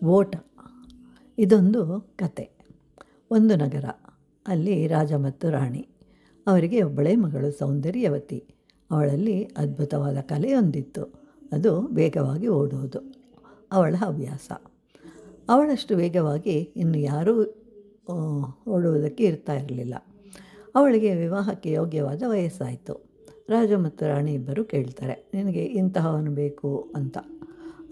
ಓಟ. ಇದೊಂದು ಕತೆ. ಒಂದು ನಗರ. ಅಲ್ಲಿ ರಾಜ ಮತ್ತು ರಾಣಿ. ಅವರಿಗೆ ಒಬ್ಬಳೇ ಮಗಳು ಸೌಂದರ್ಯವತಿ. ಅವಳಲ್ಲಿ ಅದ್ಭುತವಾದ ಕಲೆಯೊಂದಿತ್ತು. ಅದು ವೇಗವಾಗಿ ಓಡುವುದು ಅವಳ ಹವ್ಯಾಸ. ಅವಳಷ್ಟು ವೇಗವಾಗಿ ಇನ್ನು ಯಾರೂ ಓಡುವುದಕ್ಕೆ ಇರ್ತಾ ಇರಲಿಲ್ಲ. ಅವಳಿಗೆ ವಿವಾಹಕ್ಕೆ ಯೋಗ್ಯವಾದ ವಯಸ್ಸಾಯಿತು. ರಾಜ ಮತ್ತು ರಾಣಿ ಇಬ್ಬರು ಕೇಳ್ತಾರೆ, ನಿನಗೆ ಇಂತಹವನು ಬೇಕು ಅಂತ.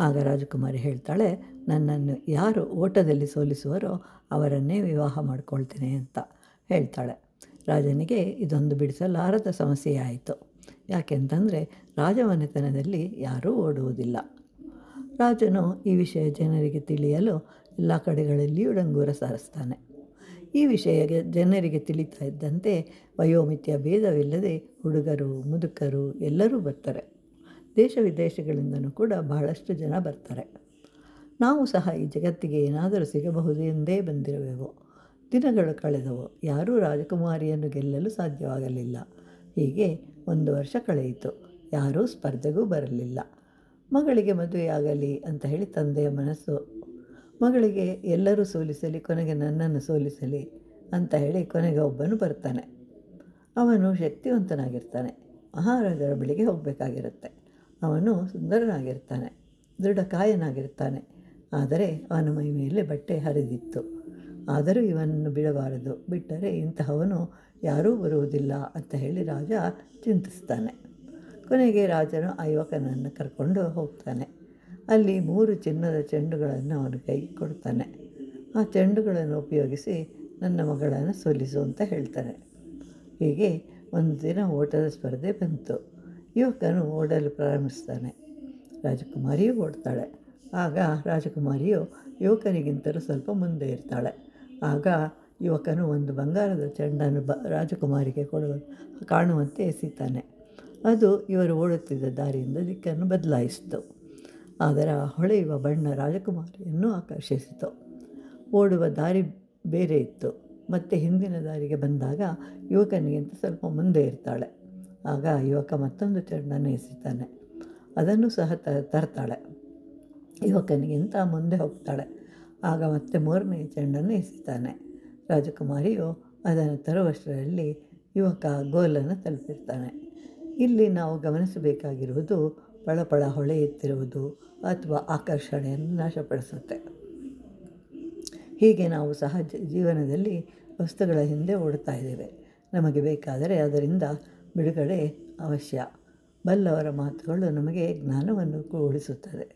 ಆಗ ರಾಜಕುಮಾರಿ ಹೇಳ್ತಾಳೆ, ನನ್ನನ್ನು ಯಾರು ಓಟದಲ್ಲಿ ಸೋಲಿಸುವರೋ ಅವರನ್ನೇ ವಿವಾಹ ಮಾಡ್ಕೊಳ್ತೇನೆ ಅಂತ ಹೇಳ್ತಾಳೆ. ರಾಜನಿಗೆ ಇದೊಂದು ಬಿಡಿಸಲಾರದ ಸಮಸ್ಯೆಯಾಯಿತು. ಯಾಕೆಂತಂದರೆ ರಾಜಮನೆತನದಲ್ಲಿ ಯಾರೂ ಓಡುವುದಿಲ್ಲ. ರಾಜನು ಈ ವಿಷಯ ಜನರಿಗೆ ತಿಳಿಯಲು ಎಲ್ಲ ಕಡೆಗಳಲ್ಲಿಯೂ ಡಂಗೂರ ಸಾರಿಸ್ತಾನೆ. ಈ ವಿಷಯ ಜನರಿಗೆ ತಿಳಿತಾ ಇದ್ದಂತೆ ವಯೋಮಿತಿಯ ಭೇದವಿಲ್ಲದೆ ಹುಡುಗರು ಮುದುಕರು ಎಲ್ಲರೂ ಬರ್ತಾರೆ. ದೇಶ ವಿದೇಶಗಳಿಂದಲೂ ಕೂಡ ಬಹಳಷ್ಟು ಜನ ಬರ್ತಾರೆ. ನಾವು ಸಹ ಈ ಜಗತ್ತಿಗೆ ಏನಾದರೂ ಸಿಗಬಹುದು ಎಂದೇ ಬಂದಿರುವೆವು. ದಿನಗಳು ಕಳೆದವು. ಯಾರೂ ರಾಜಕುಮಾರಿಯನ್ನು ಗೆಲ್ಲಲು ಸಾಧ್ಯವಾಗಲಿಲ್ಲ. ಹೀಗೆ 1 ವರ್ಷ ಕಳೆಯಿತು. ಯಾರೂ ಸ್ಪರ್ಧೆಗೂ ಬರಲಿಲ್ಲ. ಮಗಳಿಗೆ ಮದುವೆಯಾಗಲಿ ಅಂತ ಹೇಳಿ ತಂದೆಯ ಮನಸ್ಸು. ಮಗಳಿಗೆ ಎಲ್ಲರೂ ಸೋಲಿಸಲಿ, ಕೊನೆಗೆ ನನ್ನನ್ನು ಸೋಲಿಸಲಿ ಅಂತ ಹೇಳಿ ಕೊನೆಗೆ ಒಬ್ಬನು ಬರ್ತಾನೆ. ಅವನು ಶಕ್ತಿವಂತನಾಗಿರ್ತಾನೆ. ಮಹಾರಾಜರ ಬಳಿಗೆ ಹೋಗಬೇಕಾಗಿರುತ್ತೆ. ಅವನು ಸುಂದರನಾಗಿರ್ತಾನೆ, ದೃಢಕಾಯನಾಗಿರ್ತಾನೆ. ಆದರೆ ಅವನ ಮೈ ಮೇಲೆ ಬಟ್ಟೆ ಹರಿದಿತ್ತು. ಆದರೂ ಇವನನ್ನು ಬಿಡಬಾರದು, ಬಿಟ್ಟರೆ ಇಂತಹವನು ಯಾರೂ ಬರುವುದಿಲ್ಲ ಅಂತ ಹೇಳಿ ರಾಜ ಚಿಂತಿಸ್ತಾನೆ. ಕೊನೆಗೆ ರಾಜನು ಆ ಯುವಕನನ್ನು ಕರ್ಕೊಂಡು ಹೋಗ್ತಾನೆ. ಅಲ್ಲಿ 3 ಚಿನ್ನದ ಚೆಂಡುಗಳನ್ನು ಅವನ ಕೈಗೆ ಕೊಡ್ತಾನೆ. ಆ ಚೆಂಡುಗಳನ್ನು ಉಪಯೋಗಿಸಿ ನನ್ನ ಮಗಳನ್ನು ಸೋಲಿಸು ಅಂತ ಹೇಳ್ತಾನೆ. ಹೀಗೆ ಒಂದು ದಿನ ಓಟದ ಸ್ಪರ್ಧೆ ಬಂತು. ಯುವಕನು ಓಡಲು ಪ್ರಾರಂಭಿಸ್ತಾನೆ. ರಾಜಕುಮಾರಿಯೂ ಓಡ್ತಾಳೆ. ಆಗ ರಾಜಕುಮಾರಿಯು ಯುವಕನಿಗಿಂತಲೂ ಸ್ವಲ್ಪ ಮುಂದೆ ಇರ್ತಾಳೆ. ಆಗ ಯುವಕನು ಒಂದು ಬಂಗಾರದ ಚೆಂಡನ್ನು ರಾಜಕುಮಾರಿಗೆ ಕಾಣುವಂತೆ ಎಸಿತಾನೆ. ಅದು ಇವರು ಓಡುತ್ತಿದ್ದ ದಾರಿಯಿಂದ ದಿಕ್ಕನ್ನು ಬದಲಾಯಿಸಿತು. ಅದರ ಹೊಳೆಯುವ ಬಣ್ಣ ರಾಜಕುಮಾರಿಯನ್ನು ಆಕರ್ಷಿಸಿತು. ಓಡುವ ದಾರಿ ಬೇರೆ ಇತ್ತು. ಮತ್ತೆ ಹಿಂದಿನ ದಾರಿಗೆ ಬಂದಾಗ ಯುವಕನಿಗಿಂತ ಸ್ವಲ್ಪ ಮುಂದೆ ಇರ್ತಾಳೆ. ಆಗ ಯುವಕ ಮತ್ತೊಂದು ಚೆಂಡನ್ನು ಎಸಿತಾನೆ. ಅದನ್ನು ಸಹ ತರ್ತಾಳೆ. ಯುವಕನಿಗಿಂತ ಮುಂದೆ ಹೋಗ್ತಾಳೆ. ಆಗ ಮತ್ತೆ 3ನೇ ಚೆಂಡನ್ನು ಎಸಿತಾನೆ. ರಾಜಕುಮಾರಿಯು ಅದನ್ನು ತರುವಷ್ಟರಲ್ಲಿ ಯುವಕ ಗೋಲನ್ನು ತಲುಪಿರ್ತಾನೆ. ಇಲ್ಲಿ ನಾವು ಗಮನಿಸಬೇಕಾಗಿರುವುದು ಪಳಪಳ ಹೊಳೆಯುತ್ತಿರುವುದು ಅಥವಾ ಆಕರ್ಷಣೆಯನ್ನು ನಾಶಪಡಿಸುತ್ತೆ. ಹೀಗೆ ನಾವು ಸಹ ಜೀವನದಲ್ಲಿ ವಸ್ತುಗಳ ಹಿಂದೆ ಓಡುತ್ತಾ ಇದ್ದೇವೆ. ನಮಗೆ ಬೇಕಾದರೆ ಅದರಿಂದ ಬಿಡುಗಡೆ ಅವಶ್ಯ. ಬಲ್ಲವರ ಮಾತುಗಳು ನಮಗೆ ಜ್ಞಾನವನ್ನು ಕೂಡಿಸುತ್ತದೆ.